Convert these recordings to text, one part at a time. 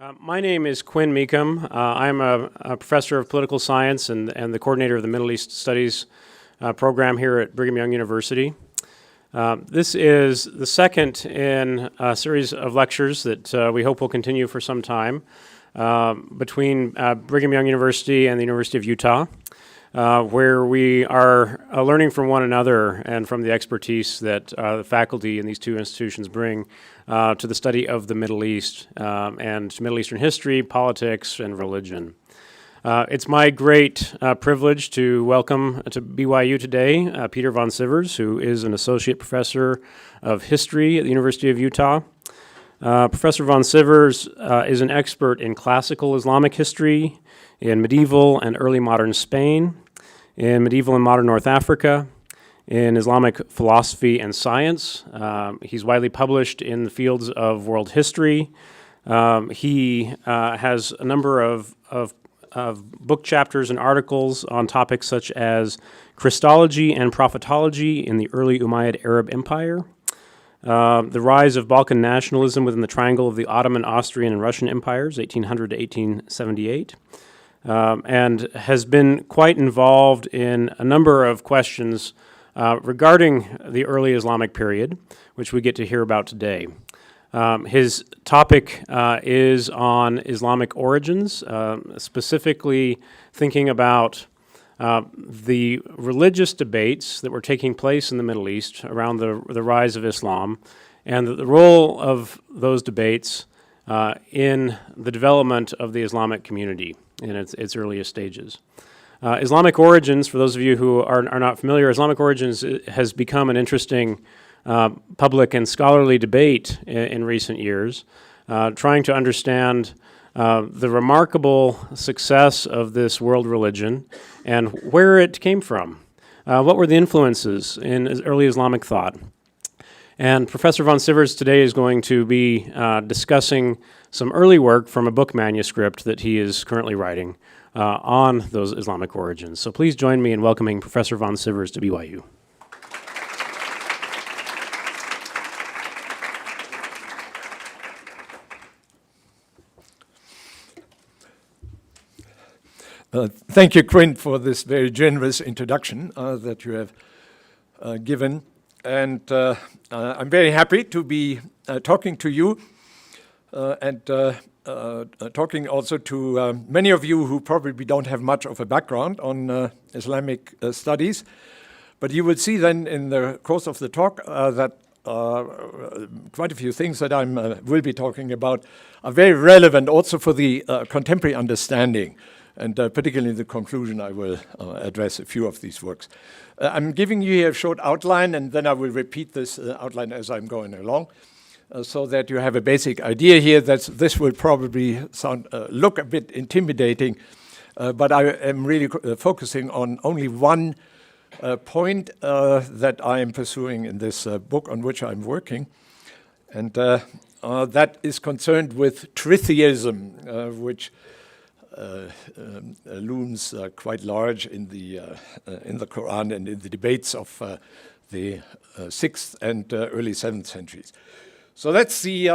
My name is Quinn Meekum. I'm a professor of political science and the coordinator of the Middle East Studies program here at Brigham Young University. This is the second in a series of lectures that we hope will continue for some time between Brigham Young University and the University of Utah, where we are learning from one another and from the expertise that the faculty in these two institutions bring to the study of the Middle East and Middle Eastern history, politics, and religion. It's my great privilege to welcome to BYU today Peter von Sivers, who is an associate professor of history at the University of Utah. Professor von Sivers is an expert in classical Islamic history, in medieval and early modern Spain, in medieval and modern North Africa, in Islamic philosophy and science. He's widely published in the fields of world history. He has a number of book chapters and articles on topics such as Christology and prophetology in the early Umayyad Arab Empire, the rise of Balkan nationalism within the triangle of the Ottoman, Austrian, and Russian empires, 1800 to 1878, and has been quite involved in a number of questions regarding the early Islamic period, which we get to hear about today. His topic is on Islamic origins, specifically thinking about the religious debates that were taking place in the Middle East around the rise of Islam, and the role of those debates in the development of the Islamic community in its earliest stages. Islamic Origins, for those of you who are not familiar, Islamic Origins has become an interesting public and scholarly debate in recent years, trying to understand the remarkable success of this world religion and where it came from. What were the influences in early Islamic thought? And Professor von Sivers today is going to be discussing some early work from a book manuscript that he is currently writing on those Islamic origins. So please join me in welcoming Professor von Sivers to BYU. Thank you, Quinn, for this very generous introduction that you have given. And I'm very happy to be talking to you and talking also to many of you who probably don't have much of a background on Islamic studies. But you will see then in the course of the talk that quite a few things that I will be talking about are very relevant also for the contemporary understanding. And particularly in the conclusion, I will address a few of these works. I'm giving you here a short outline, and then I will repeat this outline as I'm going along, so that you have a basic idea here that this will probably look a bit intimidating, but I am really focusing on only one point that I am pursuing in this book on which I'm working, and that is concerned with tritheism, which looms quite large in the Quran and in the debates of the 6th and early 7th centuries. So that's the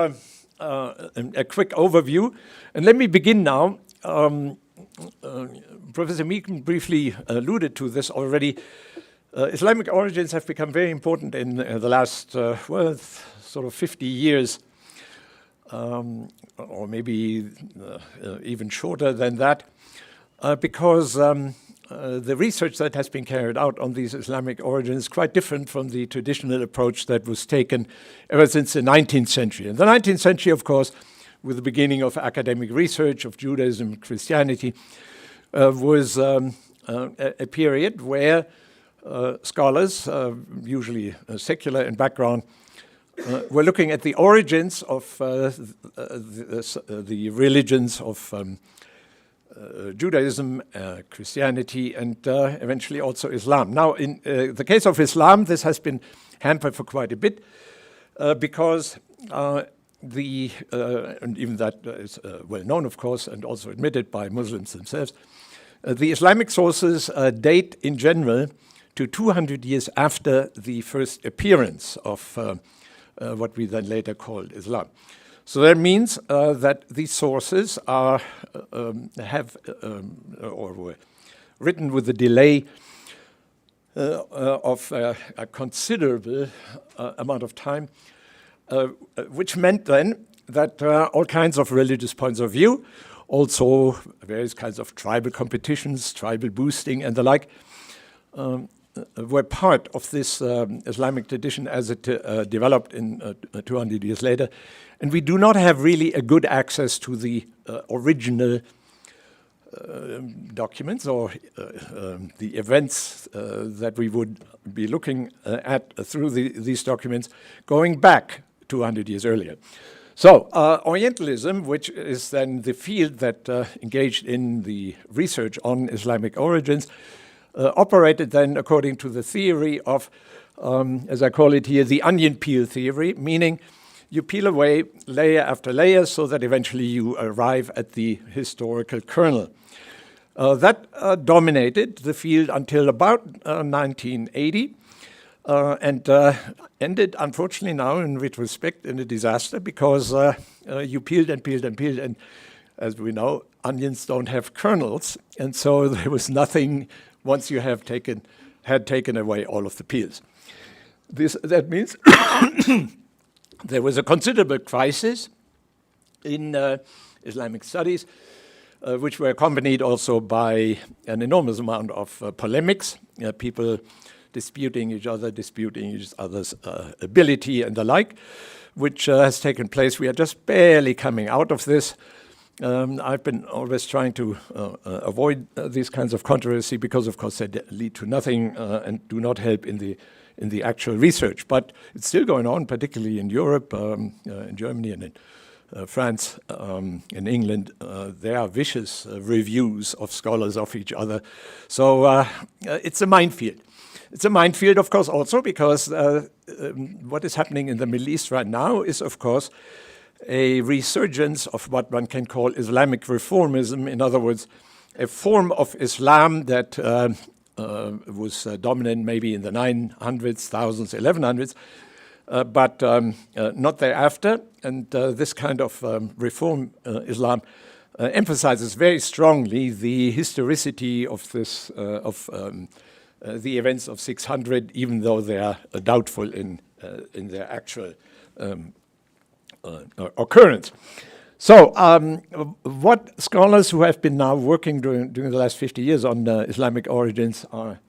a quick overview, and let me begin now. Professor Meekum briefly alluded to this already. Islamic origins have become very important in the last sort of 50 years. Or maybe even shorter than that, because the research that has been carried out on these Islamic origins is quite different from the traditional approach that was taken ever since the 19th century. In the 19th century, of course, with the beginning of academic research of Judaism and Christianity, was a period where scholars, usually secular in background, we're looking at the origins of the religions of Judaism, Christianity, and eventually also Islam. Now, in the case of Islam, this has been hampered for quite a bit because and even that is well known, of course, and also admitted by Muslims themselves, the Islamic sources date in general to 200 years after the first appearance of what we then later called Islam. So that means that these sources are or were written with a delay of a considerable amount of time, which meant then that all kinds of religious points of view, also various kinds of tribal competitions, tribal boosting and the like, were part of this Islamic tradition as it developed in 200 years later. And we do not have really a good access to the original documents or the events that we would be looking at through these documents going back 200 years earlier. So Orientalism, which is then the field that engaged in the research on Islamic origins, operated then according to the theory of, as I call it here, the onion peel theory, meaning you peel away layer after layer so that eventually you arrive at the historical kernel. That dominated the field until about 1980 and ended, unfortunately now in retrospect, in a disaster because you peeled and peeled and peeled, and as we know, onions don't have kernels, and so there was nothing once you had taken away all of the peels. That means there was a considerable crisis in Islamic studies, which were accompanied also by an enormous amount of polemics, people disputing each other's ability and the like, which has taken place. We are just barely coming out of this. I've been always trying to avoid these kinds of controversy because, of course, they lead to nothing and do not help in the actual research. But it's still going on, particularly in Europe, in Germany and in France, in England. There are vicious reviews of scholars of each other. So it's a minefield. It's a minefield, of course, also because what is happening in the Middle East right now is, of course, a resurgence of what one can call Islamic reformism. In other words, a form of Islam that was dominant maybe in the 900s, 1000s, 1100s, but not thereafter. And this kind of reform Islam emphasizes very strongly the historicity of this the events of 600, even though they are doubtful in their actual occurrence. So what scholars who have been now working during the last 50 years on Islamic origins are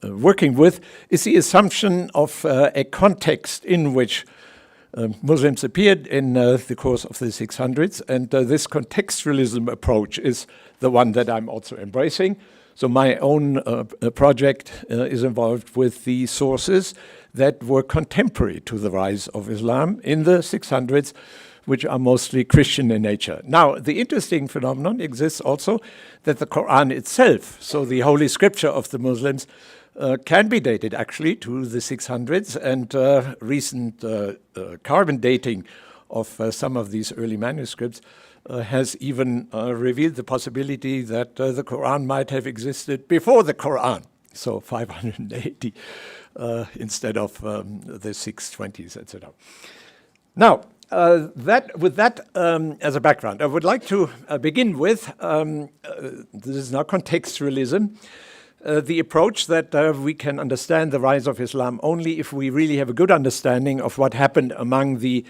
working with is the assumption of a context in which Muslims appeared in the course of the 600s, and this contextualism approach is the one that I'm also embracing. So my own project is involved with the sources that were contemporary to the rise of Islam in the 600s, which are mostly Christian in nature. Now, the interesting phenomenon exists also that the Quran itself, so the holy scripture of the Muslims, can be dated actually to the 600s, and recent carbon dating of some of these early manuscripts has even revealed the possibility that the Quran might have existed before the Quran, so 580 instead of the 620s, etc. Now, with that as a background, I would like to begin with, this is now contextualism, the approach that we can understand the rise of Islam only if we really have a good understanding of what happened among the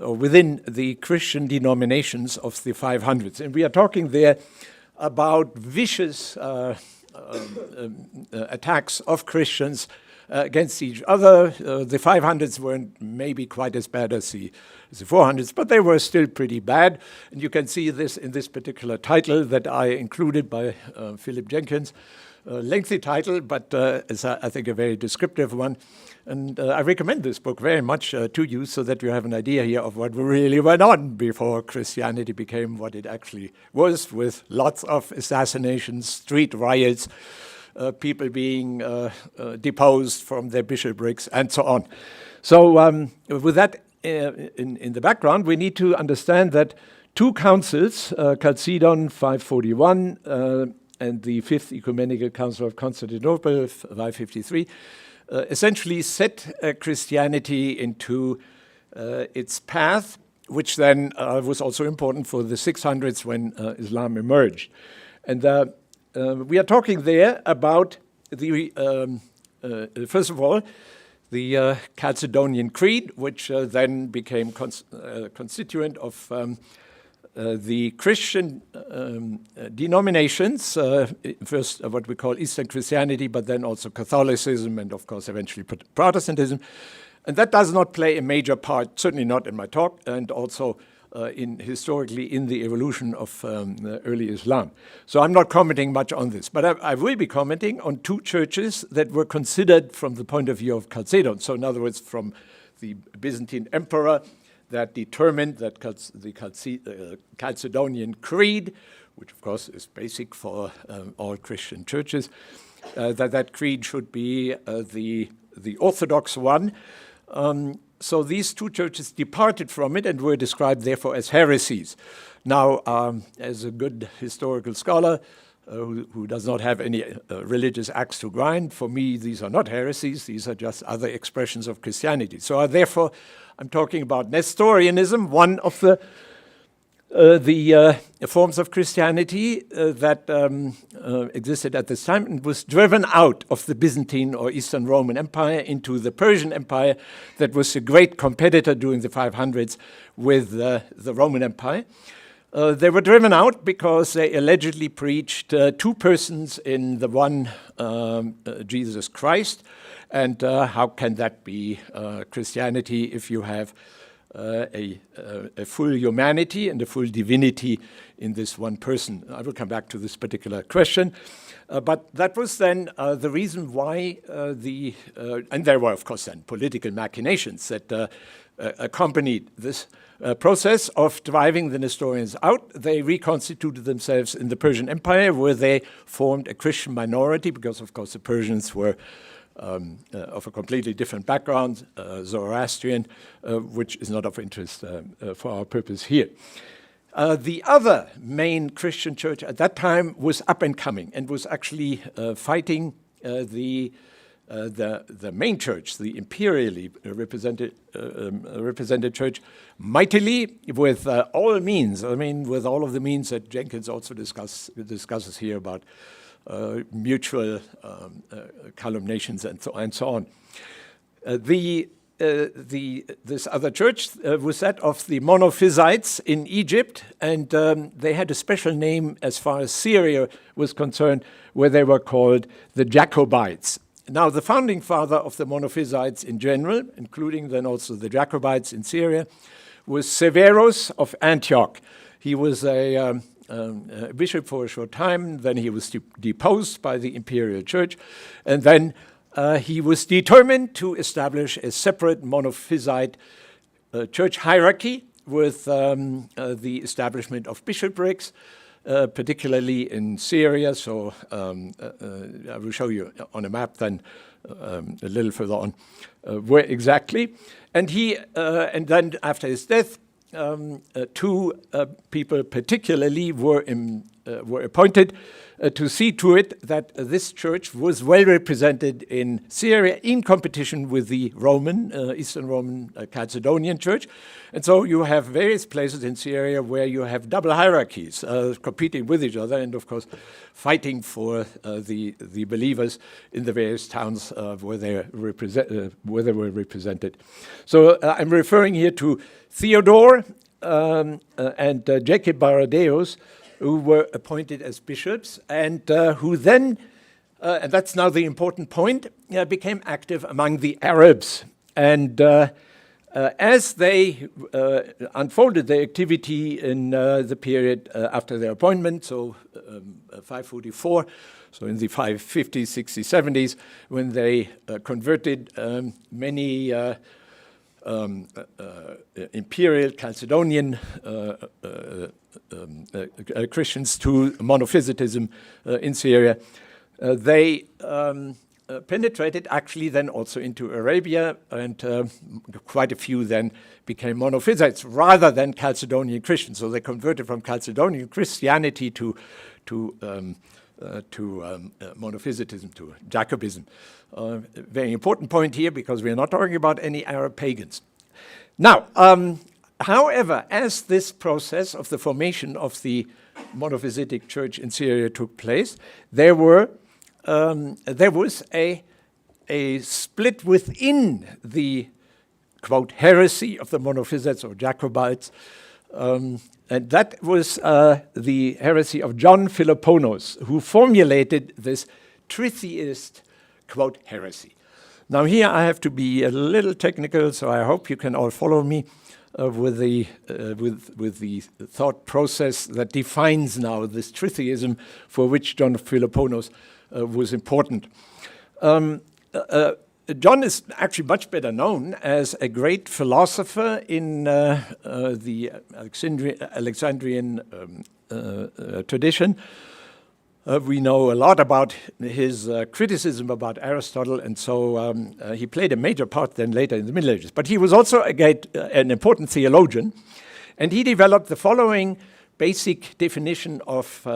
or within the Christian denominations of the 500s. And we are talking there about vicious attacks of Christians against each other. The 500s weren't maybe quite as bad as the 400s, but they were still pretty bad. And you can see this in this particular title that I included by Philip Jenkins. Lengthy title, but it's, I think, a very descriptive one. And I recommend this book very much to you so that you have an idea here of what really went on before Christianity became what it actually was, with lots of assassinations, street riots, people being deposed from their bishoprics, and so on. So with that in the background, we need to understand that two councils, Chalcedon 541 and the Fifth Ecumenical Council of Constantinople 553, essentially set Christianity into its path, which then was also important for the 600s when Islam emerged. And we are talking there about first of all, the Chalcedonian Creed, which then became constituent of the Christian denominations, first what we call Eastern Christianity, but then also Catholicism and, of course, eventually Protestantism. And that does not play a major part, certainly not in my talk, and also historically in the evolution of early Islam. So I'm not commenting much on this, but I will be commenting on two churches that were considered from the point of view of Chalcedon. So in other words, from the Byzantine emperor that determined that the Chalcedonian Creed, which of course is basic for all Christian churches, that creed should be the Orthodox one. So these two churches departed from it and were described therefore as heresies. Now, as a good historical scholar who does not have any religious axe to grind, for me these are not heresies, these are just other expressions of Christianity. So therefore I'm talking about Nestorianism, one of the forms of Christianity that existed at this time and was driven out of the Byzantine or Eastern Roman Empire into the Persian Empire that was a great competitor during the 500s with the Roman Empire. They were driven out because they allegedly preached two persons in the one Jesus Christ. And how can that be Christianity if you have a full humanity and a full divinity in this one person? I will come back to this particular question. But that was then the reason why and there were, of course, then political machinations that accompanied this process of driving the Nestorians out. They reconstituted themselves in the Persian Empire, where they formed a Christian minority, because, of course, the Persians were of a completely different background, Zoroastrian, which is not of interest for our purpose here. The other main Christian church at that time was up and coming and was actually fighting the main church, the imperially represented church, mightily with all means. I mean, with all of the means that Jenkins also discusses here about mutual calumniations and so on. This other church was that of the Monophysites in Egypt, and they had a special name as far as Syria was concerned, where they were called the Jacobites. Now, the founding father of the Monophysites in general, including then also the Jacobites in Syria, was Severus of Antioch. He was a bishop for a short time, then he was deposed by the imperial church, and then he was determined to establish a separate Monophysite church hierarchy with the establishment of bishoprics, particularly in Syria. So I will show you on a map then a little further on where exactly. And then after his death, two people particularly were appointed to see to it that this church was well represented in Syria in competition with the Eastern Roman Chalcedonian church. And so you have various places in Syria where you have double hierarchies competing with each other and, of course, fighting for the believers in the various towns where they were represented. So I'm referring here to Theodore and Jacob Baradeus, who were appointed as bishops, and who then, and that's now the important point, became active among the Arabs. And as they unfolded their activity in the period after their appointment, so 544, so in the 550s, 60s, 70s, when they converted many imperial Chalcedonian Christians to monophysitism in Syria. They penetrated actually then also into Arabia, and quite a few then became monophysites rather than Chalcedonian Christians. So they converted from Chalcedonian Christianity to monophysitism, to Jacobism. Very important point here, because we are not talking about any Arab pagans. Now, however, as this process of the formation of the monophysitic church in Syria took place, there was a split within the, quote, heresy of the monophysites or Jacobites, and that was the heresy of John Philoponus, who formulated this tritheist, quote, heresy. Now here I have to be a little technical, so I hope you can all follow me with the thought process that defines now this tritheism for which John Philoponus was important. John is actually much better known as a great philosopher in the Alexandrian tradition. We know a lot about his criticism about Aristotle, and so he played a major part then later in the Middle Ages. But he was also an important theologian, and he developed the following basic definition of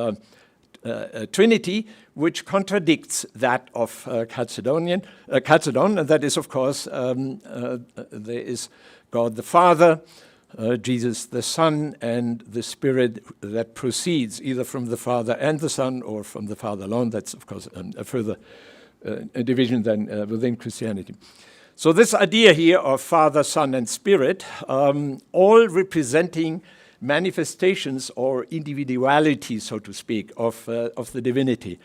Trinity, which contradicts that of Chalcedon, and that is, of course, there is God the Father, Jesus the Son, and the Spirit that proceeds either from the Father and the Son or from the Father alone. That's, of course, a further division than within Christianity. So this idea here of Father, Son, and Spirit, all representing manifestations or individuality, so to speak, of the divinity,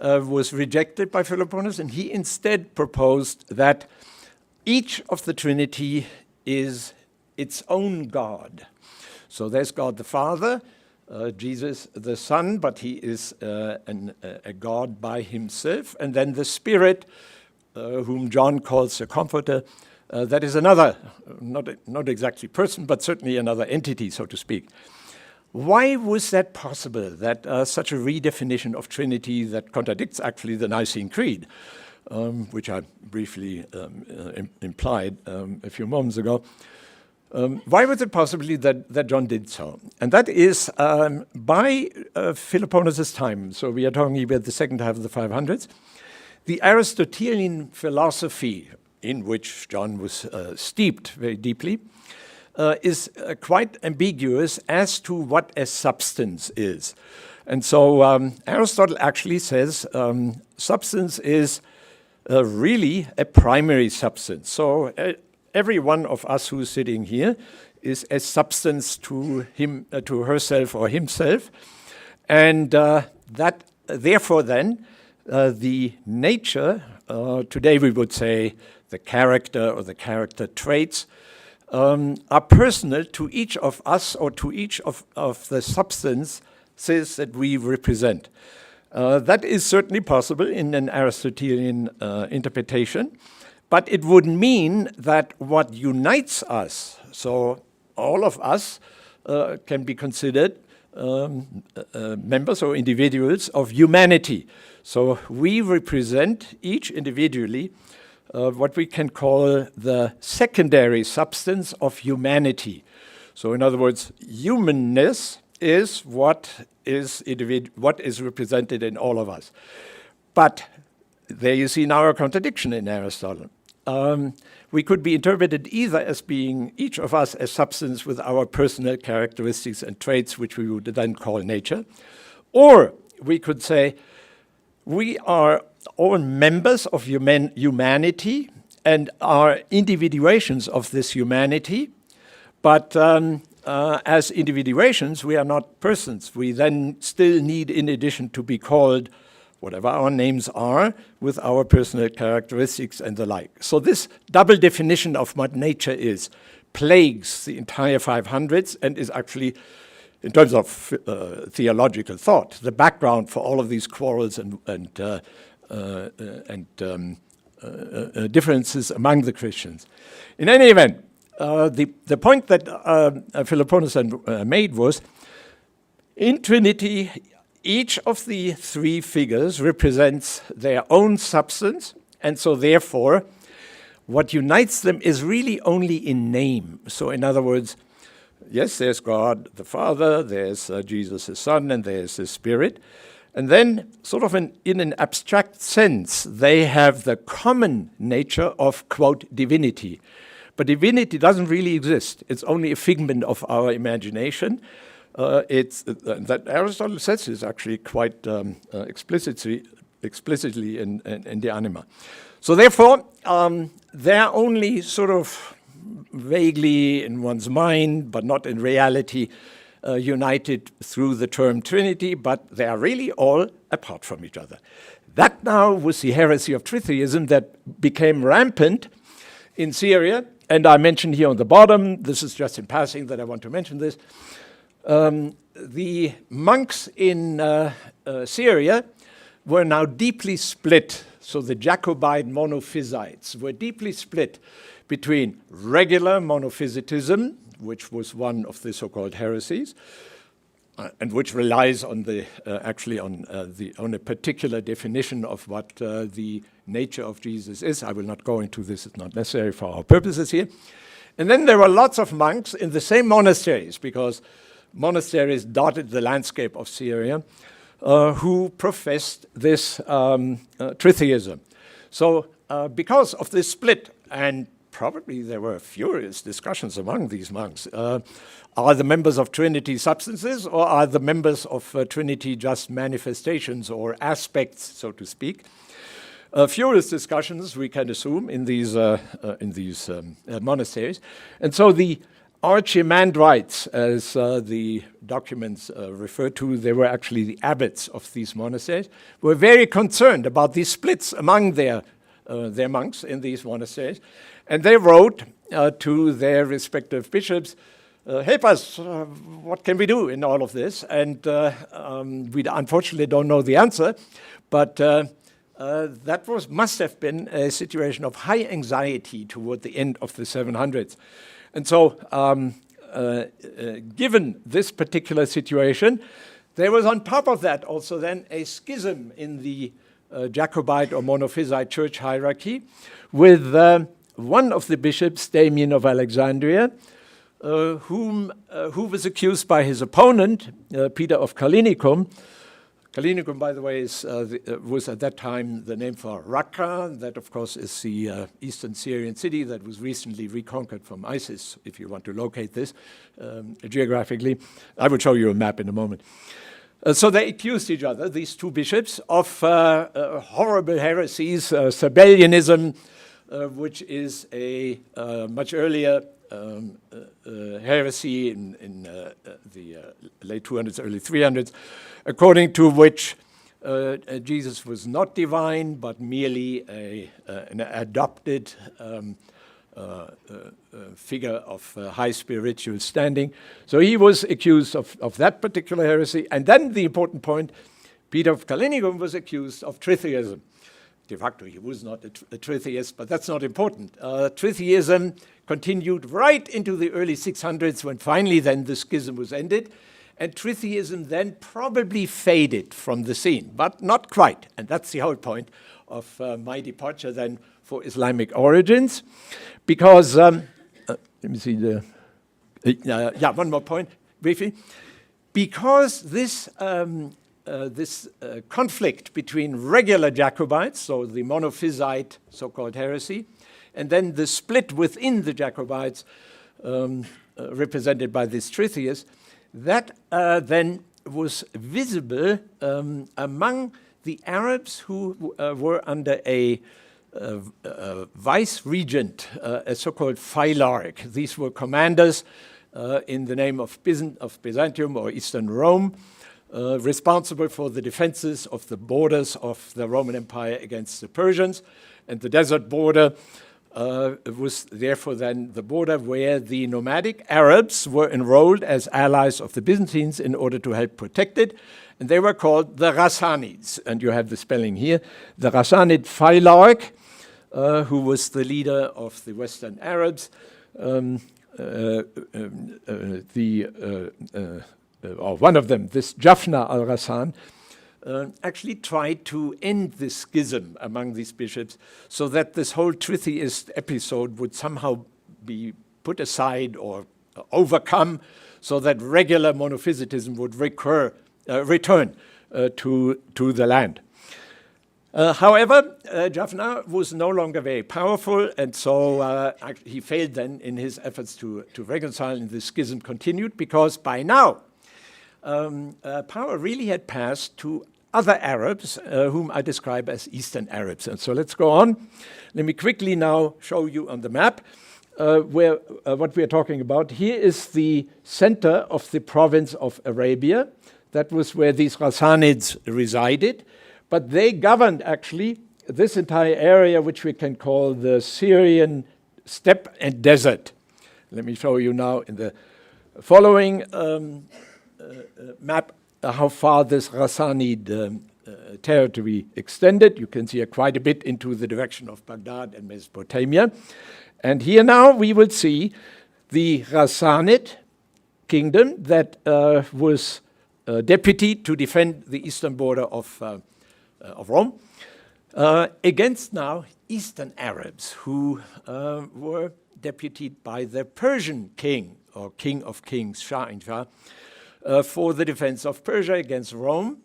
was rejected by Philoponus, and he instead proposed that each of the Trinity is its own God. So there's God the Father, Jesus the Son, but he is a God by himself, and then the Spirit, whom John calls a comforter, that is another, not exactly person, but certainly another entity, so to speak. Why was that possible, that such a redefinition of Trinity that contradicts actually the Nicene Creed, which I briefly implied a few moments ago? Why was it possible that John did so? And that is by Philoponus' time, so we are talking about the second half of the 500s, the Aristotelian philosophy, in which John was steeped very deeply, is quite ambiguous as to what a substance is. And so Aristotle actually says substance is really a primary substance. So every one of us who's sitting here is a substance to him, to herself or himself. And that, therefore then, the nature, today we would say the character or the character traits, are personal to each of us or to each of the substances that we represent. That is certainly possible in an Aristotelian interpretation, but it would mean that what unites us, so all of us can be considered members or individuals of humanity. So we represent each individually what we can call the secondary substance of humanity. So in other words, humanness is what is represented in all of us. But there you see now a contradiction in Aristotle. We could be interpreted either as being each of us a substance with our personal characteristics and traits, which we would then call nature, or we could say we are all members of humanity and are individuations of this humanity, but as individuations, we are not persons. We then still need, in addition, to be called whatever our names are, with our personal characteristics and the like. So this double definition of what nature is plagues the entire 500s and is actually, in terms of theological thought, the background for all of these quarrels and differences among the Christians. In any event, the point that Philoponus made was, in Trinity, each of the three figures represents their own substance, and so therefore, what unites them is really only in name. So in other words, yes, there's God the Father, there's Jesus the Son, and there's the Spirit. And then, sort of in an abstract sense, they have the common nature of, quote, divinity. But divinity doesn't really exist. It's only a figment of our imagination. That Aristotle says is actually quite explicitly in the Anima. So therefore, they're only sort of vaguely in one's mind, but not in reality, united through the term Trinity, but they are really all apart from each other. That now was the heresy of tritheism that became rampant in Syria, and I mentioned here on the bottom, this is just in passing that I want to mention this, the monks in Syria were now deeply split. So the Jacobite monophysites were deeply split between regular monophysitism, which was one of the so-called heresies, and which relies on the on a particular definition of what the nature of Jesus is. I will not go into this; it's not necessary for our purposes here. And then there were lots of monks in the same monasteries, because monasteries dotted the landscape of Syria, who professed this tritheism. So because of this split, and probably there were furious discussions among these monks, are the members of Trinity substances, or are the members of Trinity just manifestations or aspects, so to speak? Furious discussions, we can assume, in these monasteries. And so the Archimandrites, as the documents refer to, they were actually the abbots of these monasteries, were very concerned about these splits among their monks in these monasteries. And they wrote to their respective bishops, help us, what can we do in all of this? And we unfortunately don't know the answer, but that must have been a situation of high anxiety toward the end of the 700s. And so, given this particular situation, there was on top of that also then a schism in the Jacobite or Monophysite church hierarchy, with one of the bishops, Damien of Alexandria, who was accused by his opponent, Peter of Callinicum. Callinicum, by the way, was at that time the name for Raqqa. That, of course, is the eastern Syrian city that was recently reconquered from ISIS, if you want to locate this geographically. I will show you a map in a moment. So they accused each other, these two bishops, of horrible heresies, Sabellianism, which is a much earlier heresy in the late 200s, early 300s, according to which Jesus was not divine, but merely an adopted figure of high spiritual standing. So he was accused of that particular heresy. And then the important point, Peter of Callinicum was accused of tritheism. De facto, he was not a tritheist, but that's not important. Tritheism continued right into the early 600s, when finally then the schism was ended. And tritheism then probably faded from the scene, but not quite. And that's the whole point of my departure then for Islamic Origins. Because, let me see one more point, briefly. Because this conflict between regular Jacobites, so the monophysite so-called heresy, and then the split within the Jacobites represented by this tritheists, that then was visible among the Arabs who were under a vice-regent, a so-called phylarch. These were commanders in the name of Byzantium or Eastern Rome, responsible for the defenses of the borders of the Roman Empire against the Persians. And the desert border was therefore then the border where the nomadic Arabs were enrolled as allies of the Byzantines in order to help protect it. And they were called the Ghassanids. And you have the spelling here. The Ghassanid phylarch, who was the leader of the Western Arabs, or one of them, this Jaffna al-Ghassan, actually tried to end this schism among these bishops so that this whole tritheist episode would somehow be put aside or overcome, so that regular monophysitism would return to the land. However, Jaffna was no longer very powerful, and so he failed then in his efforts to reconcile, and the schism continued because by now power really had passed to other Arabs, whom I describe as Eastern Arabs. And so let's go on. Let me quickly now show you on the map where what we are talking about. Here is the center of the province of Arabia. That was where these Ghassanids resided. But they governed actually this entire area, which we can call the Syrian steppe and desert. Let me show you now in the following map how far this Ghassanid territory extended. You can see quite a bit into the direction of Baghdad and Mesopotamia. And here now we will see the Ghassanid kingdom that was deputy to defend the eastern border of Rome, against now Eastern Arabs who were deputied by the Persian king, or king of kings, Shah in Shah, for the defense of Persia against Rome.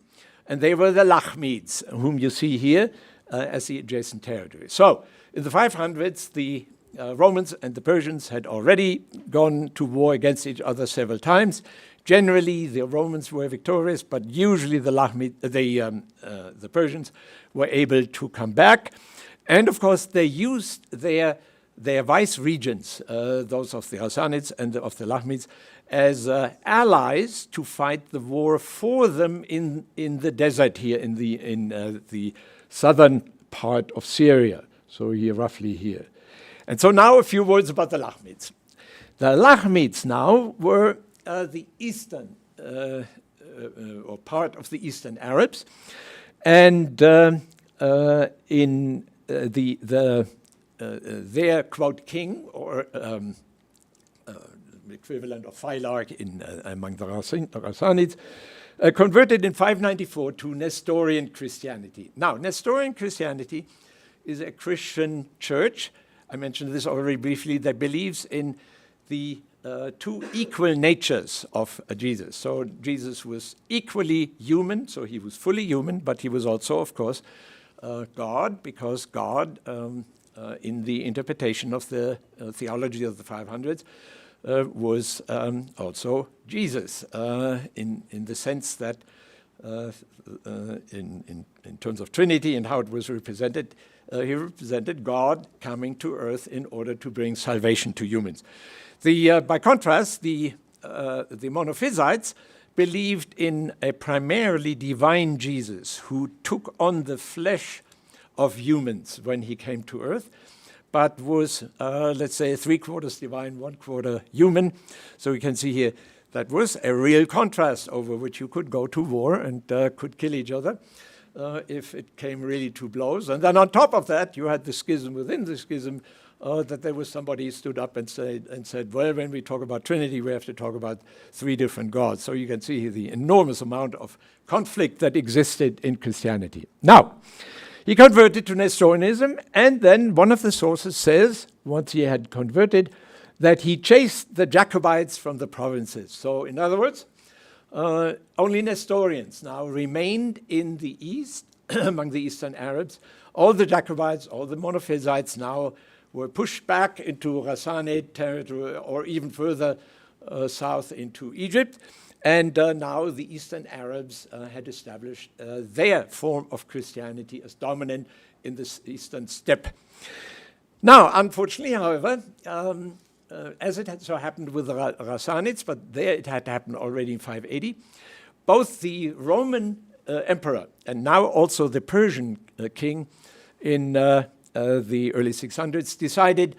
And they were the Lakhmids, whom you see here as the adjacent territory. So in the 500s, the Romans and the Persians had already gone to war against each other several times. Generally, the Romans were victorious, but usually the Persians were able to come back. And of course, they used their vice regents, those of the Ghassanids and of the Lakhmids, as allies to fight the war for them in the desert here, in the southern part of Syria. So here, roughly here. And so now a few words about the Lakhmids. The Lakhmids now were the eastern, or part of the Eastern Arabs, and in their quote king, or equivalent of Phylarch among the Ghassanids, converted in 594 to Nestorian Christianity. Now, Nestorian Christianity is a Christian church. I mentioned this already briefly, that believes in the two equal natures of Jesus. So Jesus was equally human, so he was fully human, but he was also, of course, God, because God, in the interpretation of the theology of the 500s, was also Jesus, in the sense that in terms of Trinity and how it was represented, he represented God coming to earth in order to bring salvation to humans. By contrast, the Monophysites believed in a primarily divine Jesus who took on the flesh of humans when he came to earth, but was, let's say, 3/4 divine, 1/4 human. So we can see here that was a real contrast over which you could go to war and could kill each other if it came really to blows. And then on top of that, you had the schism within the schism, that there was somebody who stood up and said, well, when we talk about Trinity, we have to talk about 3 different gods. So you can see here the enormous amount of conflict that existed in Christianity. Now, he converted to Nestorianism, and then one of the sources says, once he had converted, that he chased the Jacobites from the provinces. So in other words, only Nestorians now remained in the east, among the Eastern Arabs. All the Jacobites, all the Monophysites now were pushed back into Ghassanid territory, or even further south into Egypt. And now the Eastern Arabs had established their form of Christianity as dominant in the Eastern steppe. Now, unfortunately, however, as it had so happened with the Ghassanids, but there it had happened already in 580, both the Roman emperor and now also the Persian king in the early 600s decided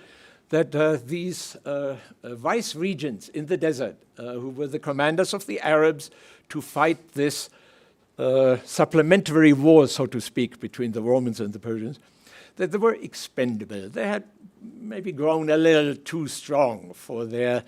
that these vice regents in the desert, who were the commanders of the Arabs to fight this supplementary war, so to speak, between the Romans and the Persians, that they were expendable. They had maybe grown a little too strong for their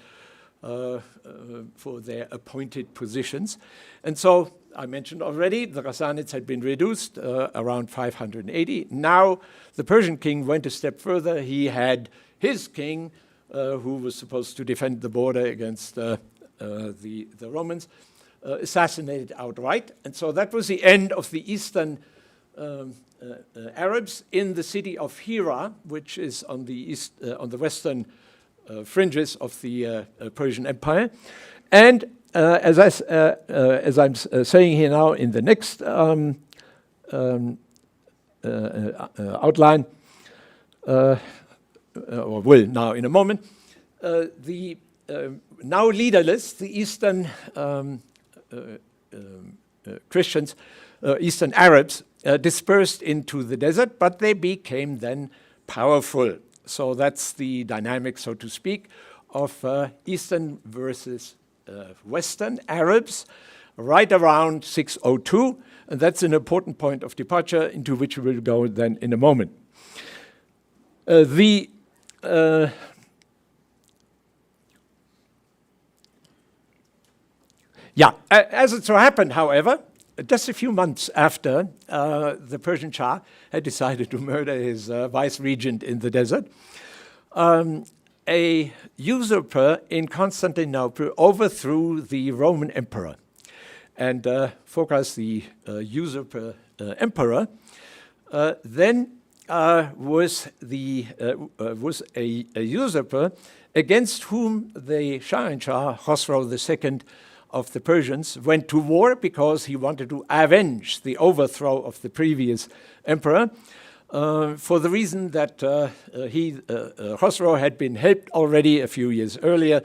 appointed positions. And so, I mentioned already, the Ghassanids had been reduced around 580. Now, the Persian king went a step further. He had his king, who was supposed to defend the border against the Romans, assassinated outright. And so that was the end of the Eastern Arabs in the city of Hira, which is on the on the western fringes of the Persian Empire. And as I'm saying here now in the next outline, or will now in a moment, the now leaderless, the Eastern Christians, Eastern Arabs, dispersed into the desert, but they became then powerful. So that's the dynamic, so to speak, of Eastern versus Western Arabs right around 602. And that's an important point of departure into which we will go then in a moment. As it so happened, however, just a few months after the Persian Shah had decided to murder his vice-regent in the desert, a usurper in Constantinople overthrew the Roman emperor. And Phocas, the usurper emperor, then was a usurper against whom the Shah Khosrow II of the Persians went to war because he wanted to avenge the overthrow of the previous emperor, for the reason that Khosrow had been helped already a few years earlier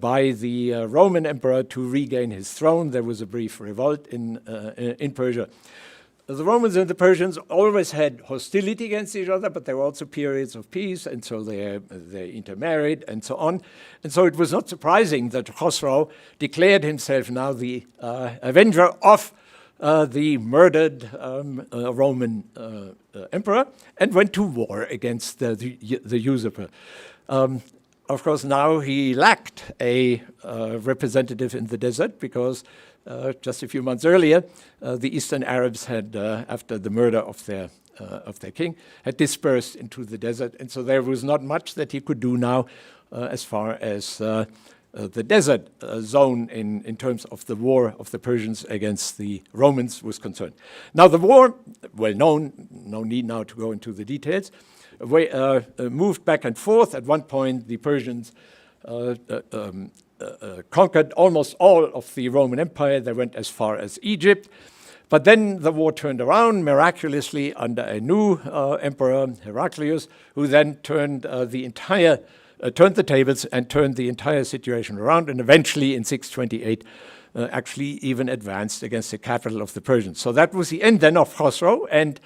by the Roman emperor to regain his throne. There was a brief revolt in Persia. The Romans and the Persians always had hostility against each other, but there were also periods of peace, and so they intermarried and so on. And so it was not surprising that Khosrow declared himself now the avenger of the murdered Roman emperor and went to war against the usurper. Of course, now he lacked a representative in the desert because just a few months earlier, the Eastern Arabs had, after the murder of their king, had dispersed into the desert, and so there was not much that he could do now as far as the desert zone in terms of the war of the Persians against the Romans was concerned. Now the war, well known, no need now to go into the details, moved back and forth. At one point, the Persians conquered almost all of the Roman Empire. They went as far as Egypt. But then the war turned around miraculously under a new emperor, Heraclius, who then turned the tables and turned the entire situation around, and eventually in 628 actually even advanced against the capital of the Persians. So that was the end then of Khosrow, and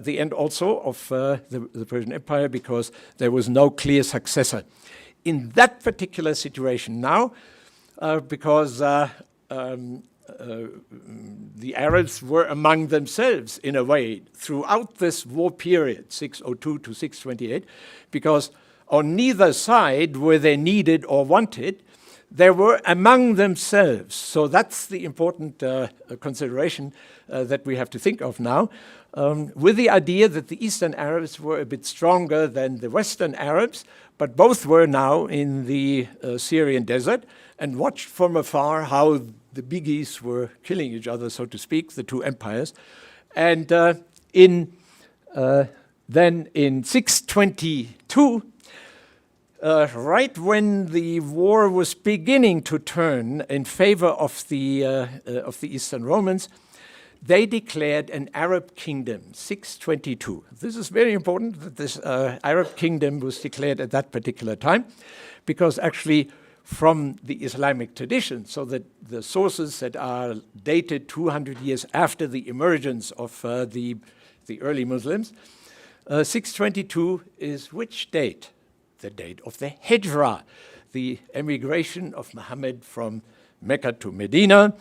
the end also of the Persian Empire, because there was no clear successor. In that particular situation now, because the Arabs were among themselves in a way throughout this war period, 602 to 628, because on neither side were they needed or wanted. They were among themselves. So that's the important consideration that we have to think of now, with the idea that the Eastern Arabs were a bit stronger than the Western Arabs, but both were now in the Syrian desert and watched from afar how the biggies were killing each other, so to speak, the two empires. And then in 622, right when the war was beginning to turn in favor of the Eastern Romans, they declared an Arab kingdom, 622. This is very important that this Arab kingdom was declared at that particular time, because actually from the Islamic tradition, so that the sources that are dated 200 years after the emergence of the early Muslims, 622 is which date? The date of the Hijrah, the emigration of Muhammad from Mecca to Medina,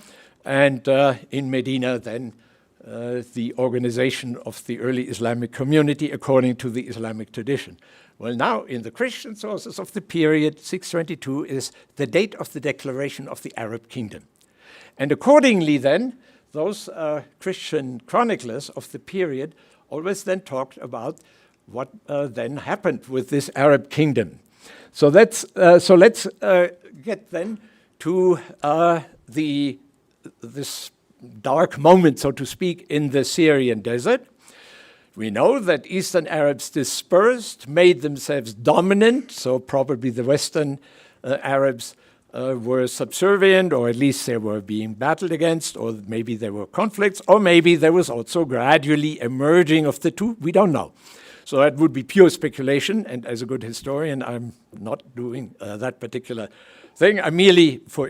and in Medina then the organization of the early Islamic community according to the Islamic tradition. Well, now in the Christian sources of the period, 622 is the date of the declaration of the Arab kingdom. And accordingly then, those Christian chroniclers of the period always then talked about what then happened with this Arab kingdom. So let's get then to this dark moment, so to speak, in the Syrian desert. We know that Eastern Arabs dispersed, made themselves dominant, so probably the Western Arabs were subservient, or at least they were being battled against, or maybe there were conflicts, or maybe there was also gradually a merging of the two. We don't know. So that would be pure speculation, and as a good historian, I'm not doing that particular thing. I merely, for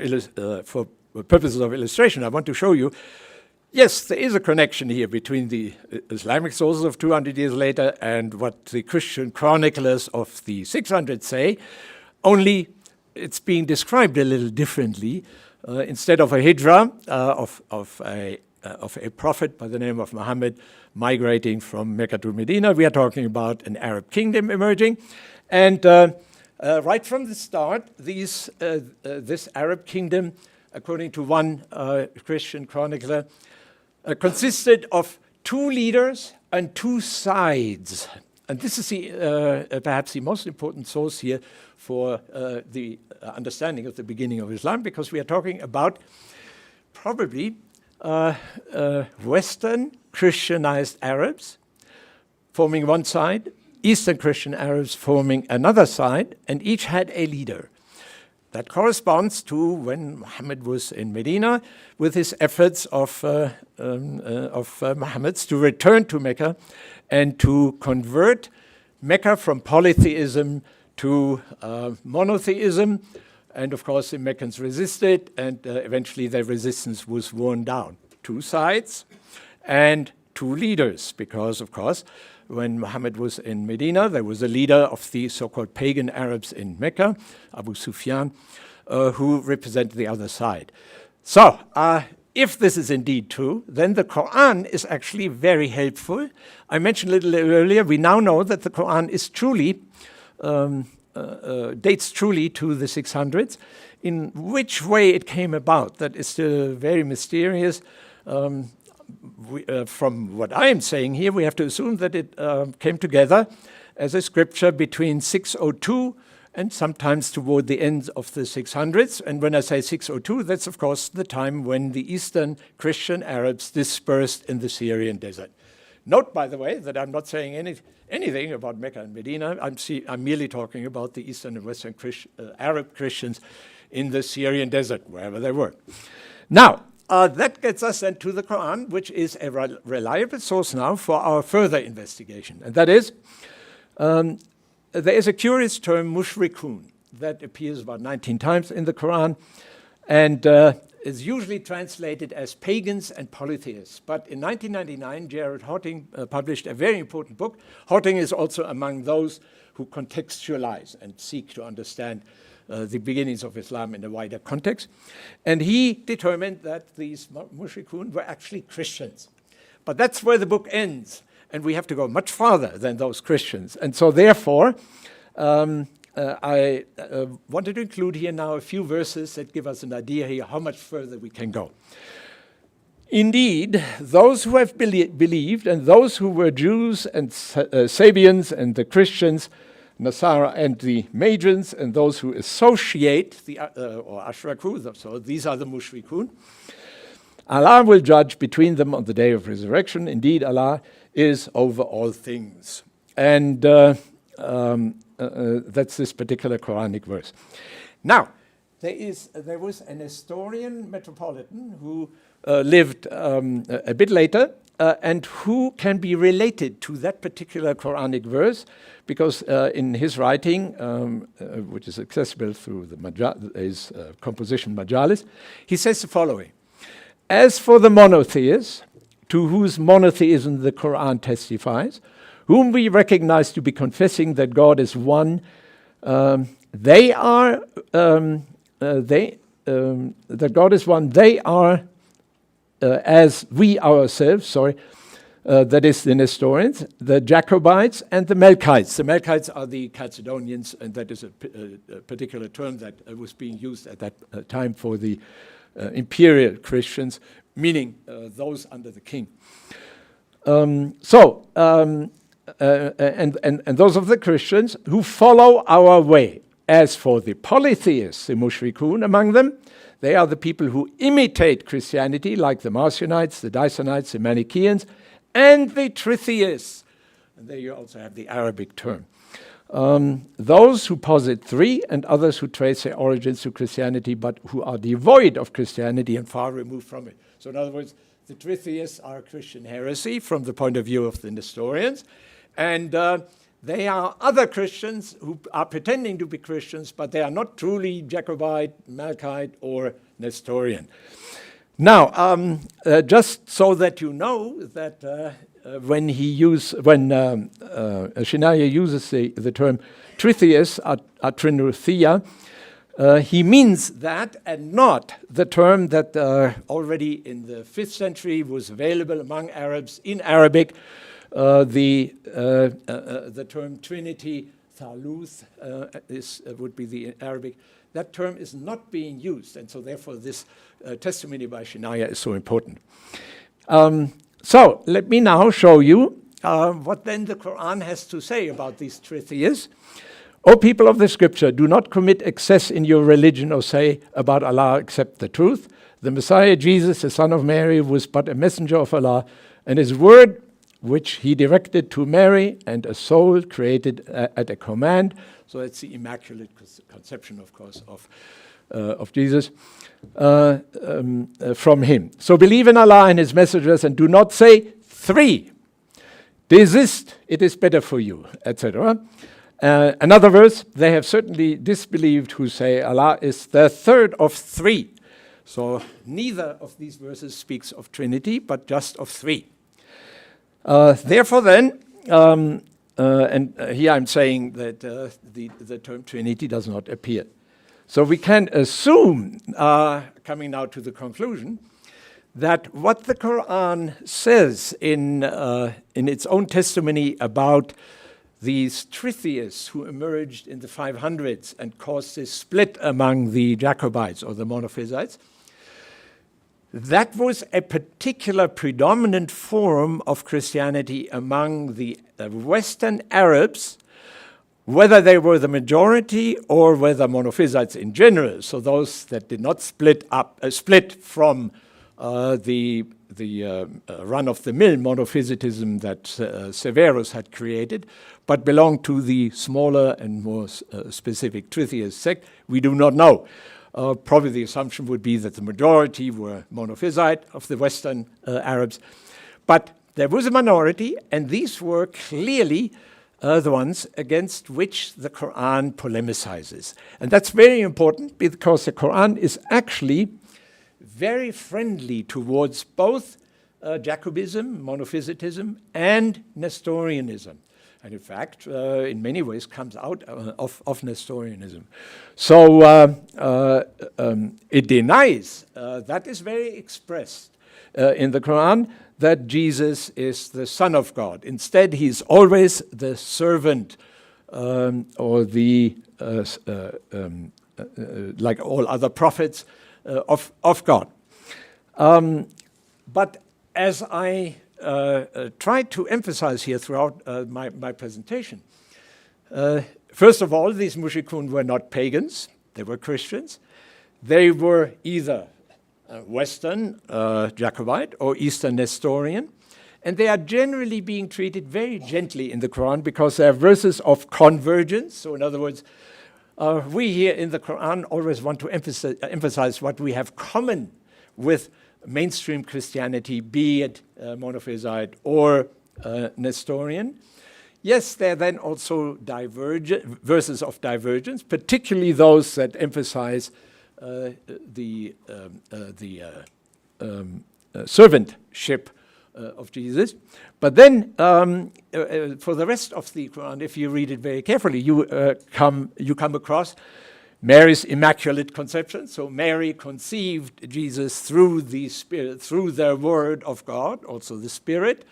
purposes of illustration, I want to show you, yes, there is a connection here between the Islamic sources of 200 years later and what the Christian chroniclers of the 600s say, only it's being described a little differently. Instead of a hijra, of a prophet by the name of Muhammad migrating from Mecca to Medina, we are talking about an Arab kingdom emerging. And right from the start, this Arab kingdom, according to one Christian chronicler, consisted of two leaders and two sides. And this is perhaps the most important source here for the understanding of the beginning of Islam, because we are talking about probably Western Christianized Arabs forming one side, Eastern Christian Arabs forming another side, and each had a leader. That corresponds to when Muhammad was in Medina with his efforts of Muhammad's to return to Mecca and to convert Mecca from polytheism to monotheism. And of course, the Meccans resisted, and eventually their resistance was worn down. Two sides and two leaders, because of course, when Muhammad was in Medina, there was a leader of the so-called pagan Arabs in Mecca, Abu Sufyan, who represented the other side. So, if this is indeed true, then the Quran is actually very helpful. I mentioned a little earlier, we now know that the Quran is truly, dates truly to the 600s. In which way it came about, that is still very mysterious. From what I am saying here, we have to assume that it came together as a scripture between 602 and sometimes toward the end of the 600s. And when I say 602, that's of course the time when the Eastern Christian Arabs dispersed in the Syrian desert. Note, by the way, that I'm not saying anything about Mecca and Medina. I'm merely talking about the Eastern and Western Arab Christians in the Syrian desert, wherever they were. Now, that gets us then to the Quran, which is a reliable source now for our further investigation. And that is, there is a curious term, mushrikun, that appears about 19 times in the Quran, and is usually translated as pagans and polytheists. But in 1999, Jared Hotting published a very important book. Hotting is also among those who contextualize and seek to understand the beginnings of Islam in a wider context. And he determined that these mushrikun were actually Christians. But that's where the book ends. And we have to go much farther than those Christians. And so therefore, I wanted to include here now a few verses that give us an idea here how much further we can go. Indeed, those who have believed and those who were Jews and Sabians and the Christians, Nasara and the Magians, and those who associate the or Ashraku, so these are the mushrikun, Allah will judge between them on the day of resurrection. Indeed, Allah is over all things. And that's this particular Quranic verse. Now, there was an Nestorian metropolitan who lived a bit later and who can be related to that particular Quranic verse, because in his writing, which is accessible through his composition Majalis, he says the following: as for the monotheists, to whose monotheism the Quran testifies, whom we recognize to be confessing that God is one, that God is one, they are as we ourselves, that is the Nestorians, the Jacobites, and the Melkites. The Melkites are the Chalcedonians, and that is a particular term that was being used at that time for the imperial Christians, meaning those under the king. And those of the Christians who follow our way. As for the polytheists, the mushrikun among them, they are the people who imitate Christianity, like the Marcionites, the Dysonites, the Manichaeans, and the Tritheists, And there you also have the Arabic term. Those who posit three and others who trace their origins to Christianity but who are devoid of Christianity and far removed from it. So in other words, the Tritheists are a Christian heresy from the point of view of the Nestorians, and they are other Christians who are pretending to be Christians, but they are not truly Jacobite, Melkite, or Nestorian. Now, just so that you know that when Shinaya uses the term Tritheists, atrinotheia, he means that and not the term that already in the 5th century was available among Arabs in Arabic, the term Trinity, Thaluth, would be the Arabic. That term is not being used, and so therefore this testimony by Shinaya is so important. So let me now show you what then the Quran has to say about these Tritheists. O people of the scripture, do not commit excess in your religion or say about Allah except the truth. The Messiah Jesus, the son of Mary, was but a messenger of Allah, and his word which he directed to Mary, and a soul created at a command. So it's the immaculate conception, of course, of Jesus from him. So believe in Allah and his messengers and do not say three. Desist, it is better for you, etc. Another verse, they have certainly disbelieved who say Allah is the third of three. So neither of these verses speaks of Trinity, but just of three. Therefore then, and here I'm saying that the term Trinity does not appear. So we can assume, coming now to the conclusion, that what the Quran says in its own testimony about these Tritheists who emerged in the 500s and caused this split among the Jacobites or the Monophysites, that was a particular predominant form of Christianity among the Western Arabs, whether they were the majority or whether Monophysites in general, so those that did not split from the run-of-the-mill monophysitism that Severus had created, but belonged to the smaller and more specific Tritheist sect, we do not know. Probably the assumption would be that the majority were Monophysite of the Western Arabs. But there was a minority, and these were clearly the ones against which the Quran polemicizes. And that's very important because the Quran is actually very friendly towards both Jacobism, Monophysitism, and Nestorianism. And in fact, in many ways comes out of Nestorianism. So it denies, that is very expressed in the Quran, that Jesus is the Son of God. Instead, he's always the servant or the, like all other prophets, of God. But as I tried to emphasize here throughout my presentation, first of all, these mushrikun were not pagans, they were Christians. They were either Western Jacobite or Eastern Nestorian, and they are generally being treated very gently in the Quran because they are verses of convergence. So in other words, we here in the Quran always want to emphasize what we have common with mainstream Christianity, be it Monophysite or Nestorian. Yes, there are then also verses of divergence, particularly those that emphasize the servantship of Jesus. But then, for the rest of the Quran, if you read it very carefully, you come across Mary's immaculate conception. So Mary conceived Jesus through the Spirit, through the Word of God, also the Spirit.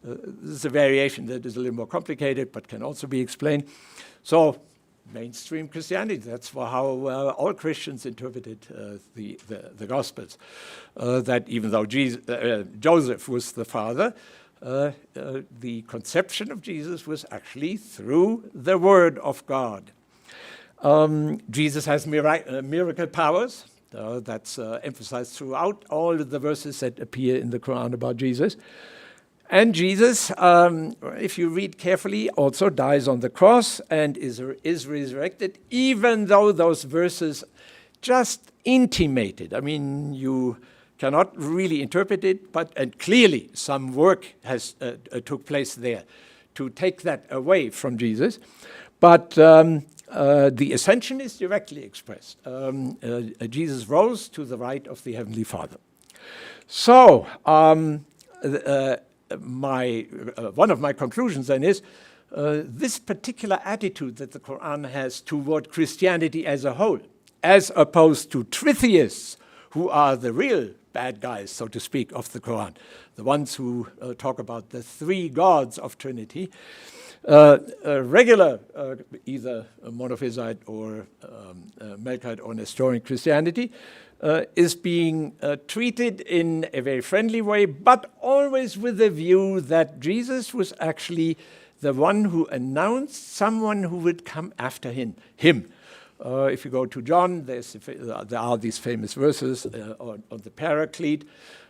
This is a variation that is a little more complicated, but can also be explained. So mainstream Christianity, that's how all Christians interpreted the Gospels. That even though Joseph was the father, the conception of Jesus was actually through the Word of God. Jesus has miracle powers. That's emphasized throughout all of the verses that appear in the Quran about Jesus. And Jesus, if you read carefully, also dies on the cross and is resurrected, even though those verses just intimated. I mean, you cannot really interpret it, and clearly some work has took place there to take that away from Jesus. But the ascension is directly expressed. Jesus rose to the right of the Heavenly Father. So, one of my conclusions then is this particular attitude that the Quran has toward Christianity as a whole, as opposed to tritheists, who are the real bad guys, so to speak, of the Quran, the ones who talk about the three gods of Trinity, regular, either Monophysite or Melkite or Nestorian Christianity, is being treated in a very friendly way, but always with the view that Jesus was actually the one who announced someone who would come after him. If you go to John, there are these famous verses on the Paraclete,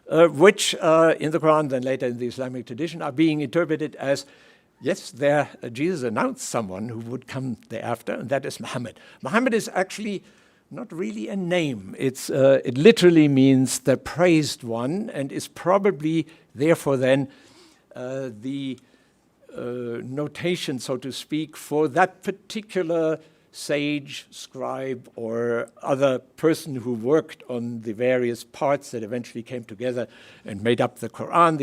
which in the Quran, then later in the Islamic tradition, are being interpreted as, yes, Jesus announced someone who would come thereafter, and that is Muhammad. Muhammad is actually not really a name. It literally means the praised one, and is probably, therefore, then the notation, so to speak, for that particular sage, scribe, or other person who worked on the various parts that eventually came together and made up the Quran,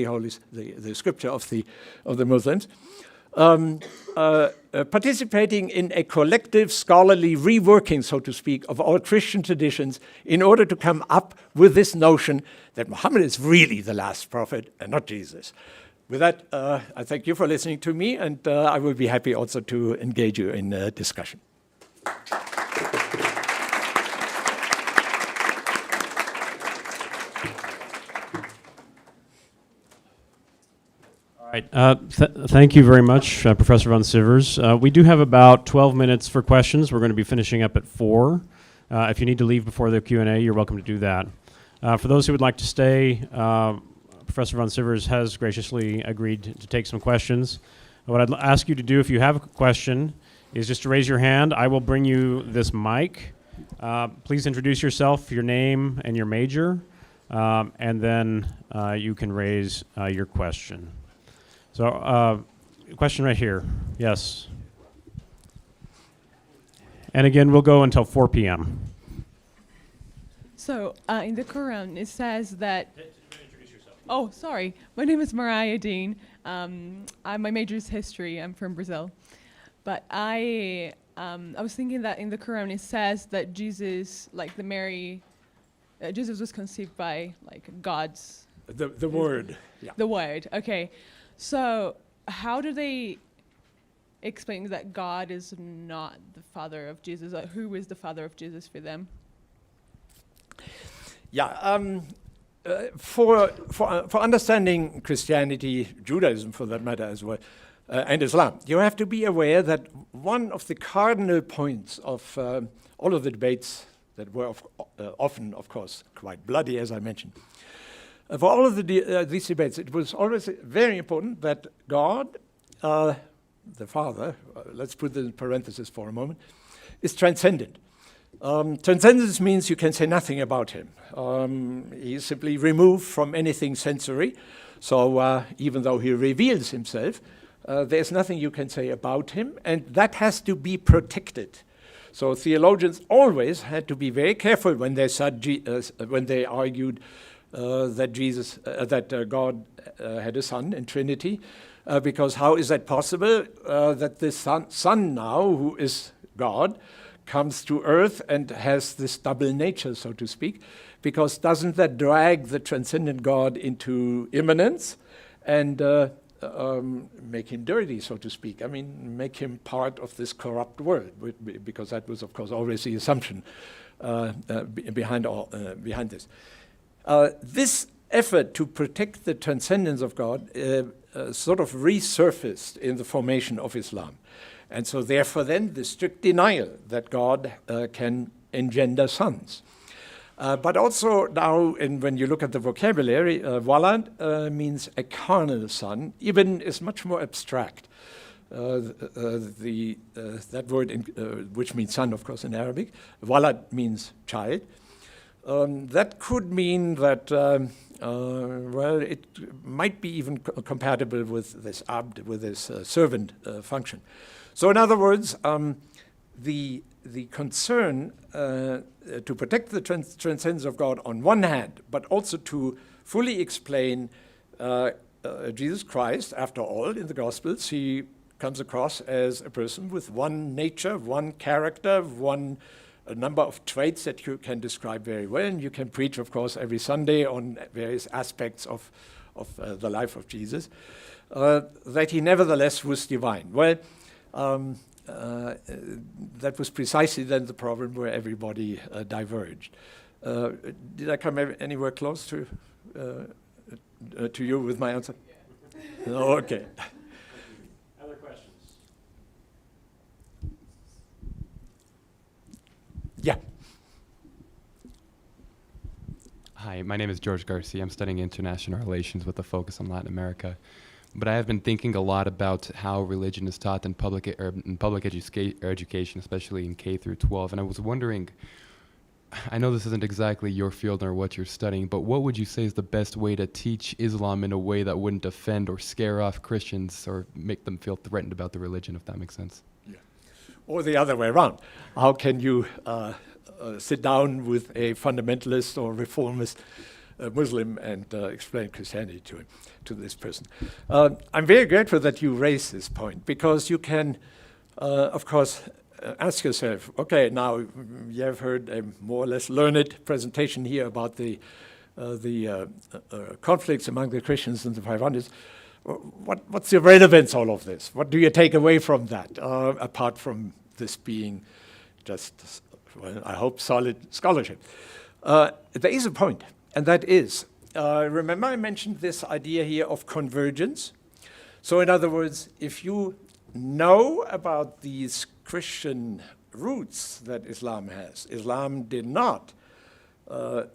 the scripture of the Muslims. Participating in a collective scholarly reworking, so to speak, of all Christian traditions in order to come up with this notion that Muhammad is really the last prophet and not Jesus. With that, I thank you for listening to me, and I will be happy also to engage you in discussion. Right. Thank you very much, Professor von Sivers. We do have about 12 minutes for questions. We're going to be finishing up at 4. If you need to leave before the Q&A, you're welcome to do that. For those who would like to stay, Professor von Sivers has graciously agreed to take some questions. What I'd ask you to do if you have a question is just to raise your hand. I will bring you this mic. Please introduce yourself, your name, and your major, and then you can raise your question. So, question right here. Yes. And again, we'll go until 4 p.m. So, in the Quran, it says that... Introduce yourself. Oh, sorry. My name is Mariah Dean. My major is history. I'm from Brazil. But I was thinking that in the Quran, it says that Jesus, like Jesus was conceived by, like, God's... The Word. Yeah. The Word, okay. So how do they explain that God is not the father of Jesus? Or who is the father of Jesus for them? Yeah, for understanding Christianity, Judaism for that matter as well, and Islam, you have to be aware that one of the cardinal points of all of the debates that were often, of course, quite bloody, as I mentioned, for all of these debates, it was always very important that God, the Father, let's put this in parentheses for a moment, is transcendent. Transcendence means you can say nothing about him. He is simply removed from anything sensory. So even though he reveals himself, there's nothing you can say about him, and that has to be protected. So theologians always had to be very careful when they said when they argued that God had a son in Trinity, because how is that possible that this son now, who is God, comes to earth and has this double nature, so to speak, because doesn't that drag the transcendent God into immanence and make him dirty, so to speak? I mean, make him part of this corrupt world, because that was, of course, always the assumption behind this. This effort to protect the transcendence of God sort of resurfaced in the formation of Islam. And so therefore then the strict denial that God can engender sons. But also now, when you look at the vocabulary, walad means a carnal son. Ibn is much more abstract. That word, which means son, of course, in Arabic. Walad means child. That could mean that, well, it might be even compatible with this abd, with this servant function. So in other words, the concern to protect the transcendence of God on one hand, but also to fully explain Jesus Christ, after all, in the Gospels, he comes across as a person with one nature, one character, a number of traits that you can describe very well, and you can preach, of course, every Sunday on various aspects of the life of Jesus, that he nevertheless was divine. Well, that was precisely then the problem where everybody diverged. Did I come anywhere close to you with my answer? Yeah. No, okay. Other questions? Yeah. Hi, my name is George Garcia. I'm studying international relations with a focus on Latin America. But I have been thinking a lot about how religion is taught in public education, especially in K through 12. And I was wondering, I know this isn't exactly your field or what you're studying, but what would you say is the best way to teach Islam in a way that wouldn't offend or scare off Christians or make them feel threatened about the religion, if that makes sense? Yeah. Or the other way around. How can you sit down with a fundamentalist or reformist Muslim and explain Christianity to this person? I'm very grateful that you raised this point, because you can, of course, ask yourself, okay, now you have heard a more or less learned presentation here about the conflicts among the Christians in the 500s. What's the relevance of all of this? What do you take away from that, apart from this being just, well, I hope, solid scholarship? There is a point, and that is, remember I mentioned this idea here of convergence? So in other words, if you know about these Christian roots that Islam has, Islam did not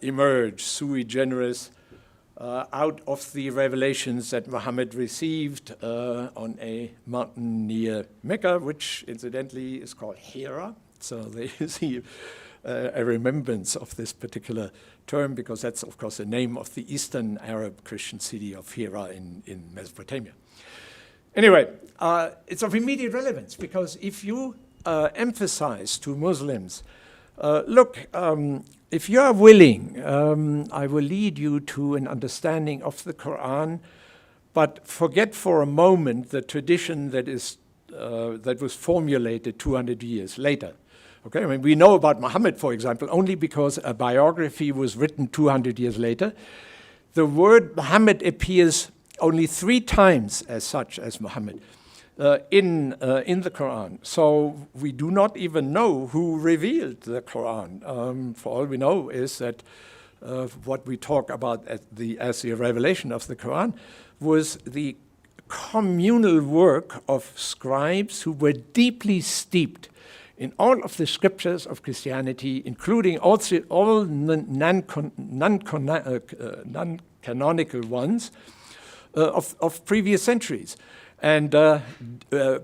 emerge sui generis out of the revelations that Muhammad received on a mountain near Mecca, which incidentally is called Hira. So there is a remembrance of this particular term, because that's, of course, the name of the Eastern Arab Christian city of Hira in Mesopotamia. Anyway, it's of immediate relevance, because if you emphasize to Muslims, look, if you are willing, I will lead you to an understanding of the Quran, but forget for a moment the tradition that was formulated 200 years later. Okay, I mean, we know about Muhammad, for example, only because a biography was written 200 years later. The word Muhammad appears only 3 times as such as Muhammad in the Quran. So we do not even know who revealed the Quran. For all we know is that what we talk about as the revelation of the Quran was the communal work of scribes who were deeply steeped in all of the scriptures of Christianity, including also all non-canonical ones of previous centuries, and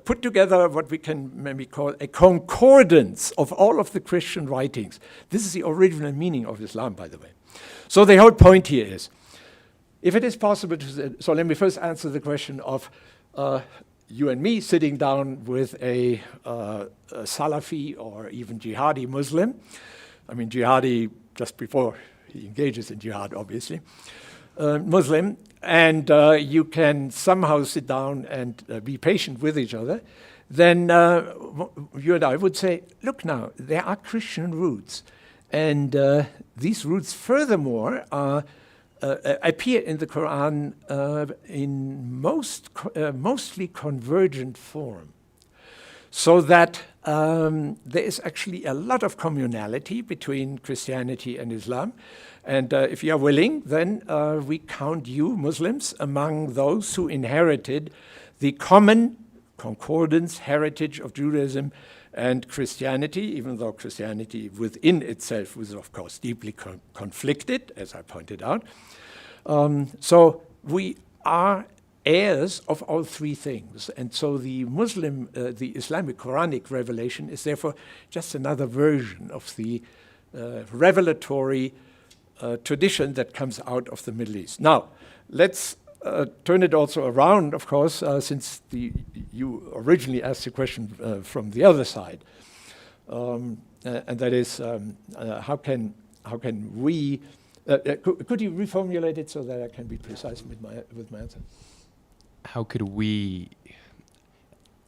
put together what we can maybe call a concordance of all of the Christian writings. This is the original meaning of Islam, by the way. So the whole point here is, if it is possible to, so let me first answer the question of you and me sitting down with a Salafi or even jihadi Muslim. I mean, jihadi just before he engages in jihad, obviously. Muslim, and you can somehow sit down and be patient with each other, then you and I would say, look now, there are Christian roots. And these roots, furthermore, appear in the Quran in mostly convergent form. So that there is actually a lot of communality between Christianity and Islam. And if you are willing, then we count you, Muslims, among those who inherited the common concordance heritage of Judaism and Christianity, even though Christianity within itself was, of course, deeply conflicted, as I pointed out. So we are heirs of all three things. And so the Islamic Quranic revelation is therefore just another version of the revelatory tradition that comes out of the Middle East. Now, let's turn it also around, of course, since you originally asked the question from the other side, and that is, how can we? Could you reformulate it so that I can be precise with my answer? How could we?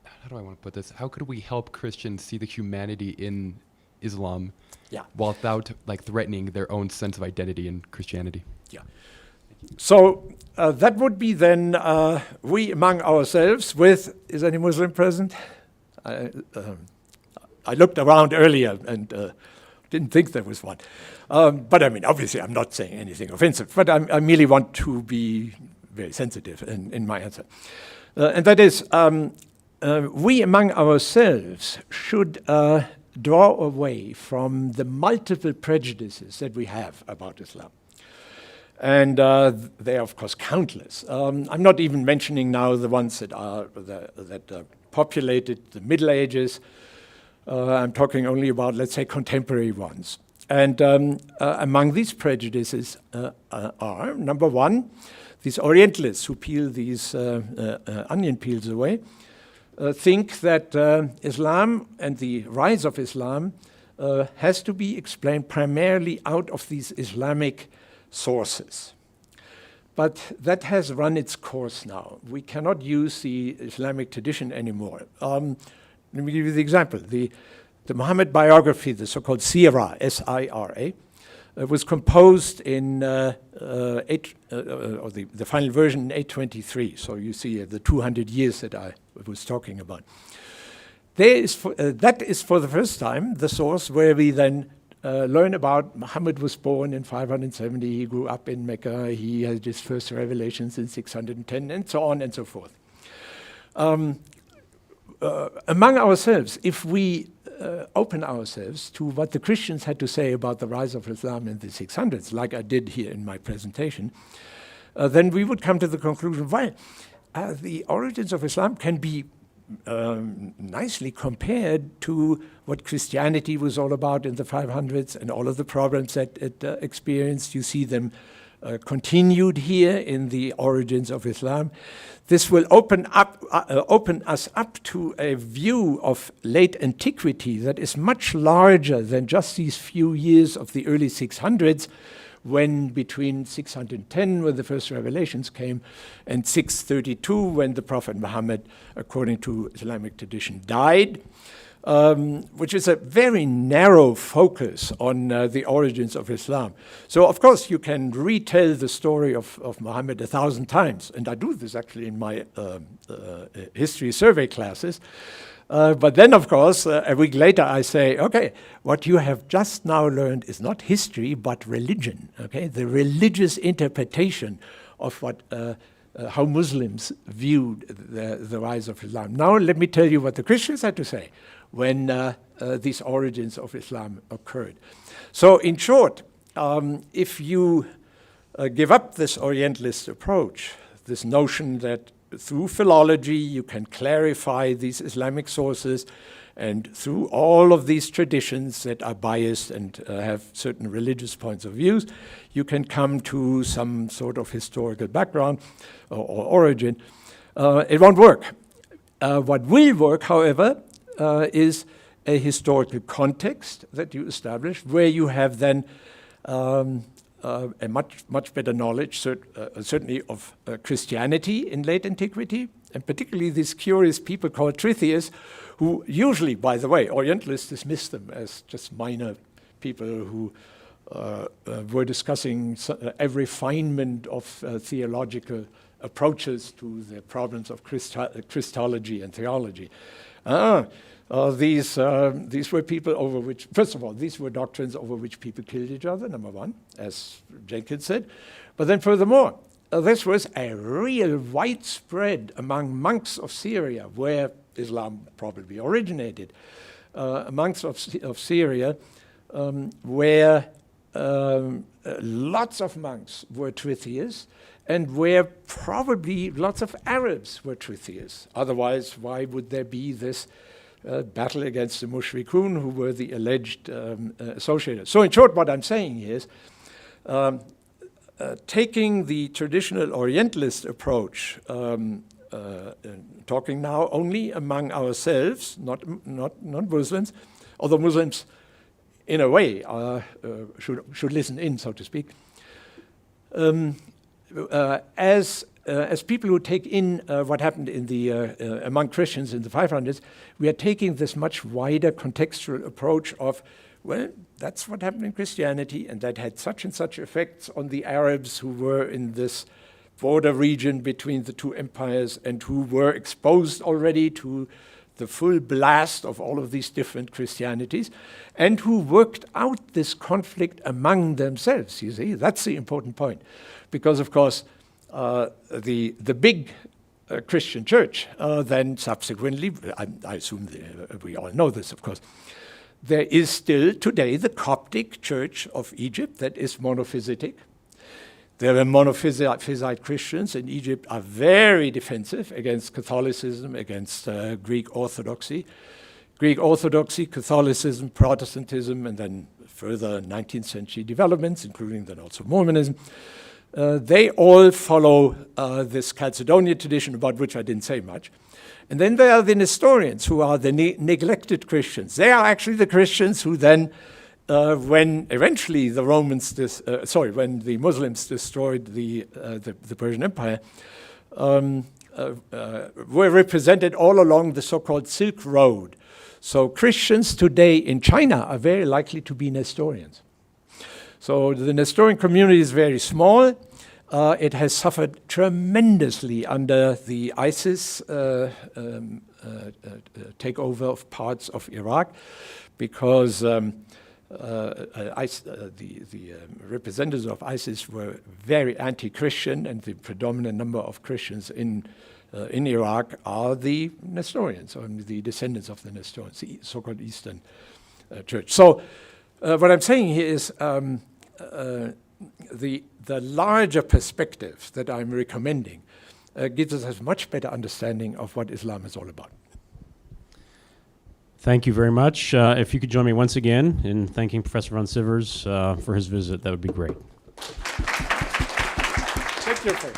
How do I want to put this? How could we help Christians see the humanity in Islam, without threatening their own sense of identity in Christianity? Yeah. So that would be then we among ourselves with, is any Muslim present? I looked around earlier and didn't think there was one. But I mean, obviously I'm not saying anything offensive, but I merely want to be very sensitive in my answer. And that is, we among ourselves should draw away from the multiple prejudices that we have about Islam. And they are, of course, countless. I'm not even mentioning now the ones that populated the Middle Ages. I'm talking only about, let's say, contemporary ones. And among these prejudices are, number one, these Orientalists who peel these onion peels away, think that Islam and the rise of Islam has to be explained primarily out of these Islamic sources. But that has run its course now. We cannot use the Islamic tradition anymore. Let me give you the example. The Muhammad biography, the so-called Sira, S-I-R-A, was composed in the final version in 823. So you see the 200 years that I was talking about. That is for the first time the source where we then learn about Muhammad was born in 570, he grew up in Mecca, he had his first revelations in 610, and so on and so forth. Among ourselves, if we open ourselves to what the Christians had to say about the rise of Islam in the 600s, like I did here in my presentation, then we would come to the conclusion, well, the origins of Islam can be nicely compared to what Christianity was all about in the 500s and all of the problems that it experienced. You see them continued here in the origins of Islam. This will open us up to a view of late antiquity that is much larger than just these few years of the early 600s, when between 610, when the first revelations came, and 632, when the Prophet Muhammad, according to Islamic tradition, died, which is a very narrow focus on the origins of Islam. So, of course, you can retell the story of Muhammad 1,000 times, and I do this actually in my history survey classes. But then, of course, a week later I say, okay, what you have just now learned is not history, but religion, okay? The religious interpretation of what, how Muslims viewed the rise of Islam. Now let me tell you what the Christians had to say when these origins of Islam occurred. So in short, if you give up this Orientalist approach, this notion that through philology, you can clarify these Islamic sources, and through all of these traditions that are biased and have certain religious points of views, you can come to some sort of historical background or origin. It won't work. What will work, however, is a historical context that you establish, where you have then a much better knowledge, certainly of Christianity in late antiquity, and particularly these curious people called Tritheists, who usually, by the way, Orientalists dismiss them as just minor people who were discussing a refinement of theological approaches to the problems of Christology and theology. These were people over which, first of all, these were doctrines over which people killed each other, number one, as Jenkins said. But then furthermore, this was a real widespread among monks of Syria, where Islam probably originated. monks of Syria, where lots of monks were true theists, and where probably lots of Arabs were true theists. Otherwise, why would there be this battle against the Mushrikun, who were the alleged associators? So in short, what I'm saying is, taking the traditional Orientalist approach, talking now only among ourselves, not Muslims, although Muslims, in a way, should listen in, so to speak. As people who take in what happened in the among Christians in the 500s, we are taking this much wider contextual approach of, well, that's what happened in Christianity, and that had such and such effects on the Arabs who were in this border region between the two empires and who were exposed already to the full blast of all of these different Christianities, and who worked out this conflict among themselves. You see, that's the important point, because of course the big Christian church then subsequently, I assume we all know this, of course, there is still today the Coptic Church of Egypt that is monophysitic. There are monophysite Christians in Egypt are very defensive against Catholicism, against Greek Orthodoxy. Greek Orthodoxy, Catholicism, Protestantism, and then further 19th century developments, including then also Mormonism. They all follow this Chalcedonian tradition, about which I didn't say much. And then there are the Nestorians, who are the neglected Christians. They are actually the Christians who then, when eventually the when the Muslims destroyed the Persian Empire, were represented all along the so-called Silk Road. So Christians today in China are very likely to be Nestorians. So the Nestorian community is very small. It has suffered tremendously under the ISIS takeover of parts of Iraq, because the representatives of ISIS were very anti-Christian, and the predominant number of Christians in Iraq are the Nestorians, or the descendants of the Nestorians, the so-called Eastern Church. So what I'm saying here is the larger perspective that I'm recommending gives us a much better understanding of what Islam is all about. Thank you very much. If you could join me once again in thanking Professor von Sivers for his visit, that would be great. Thank you.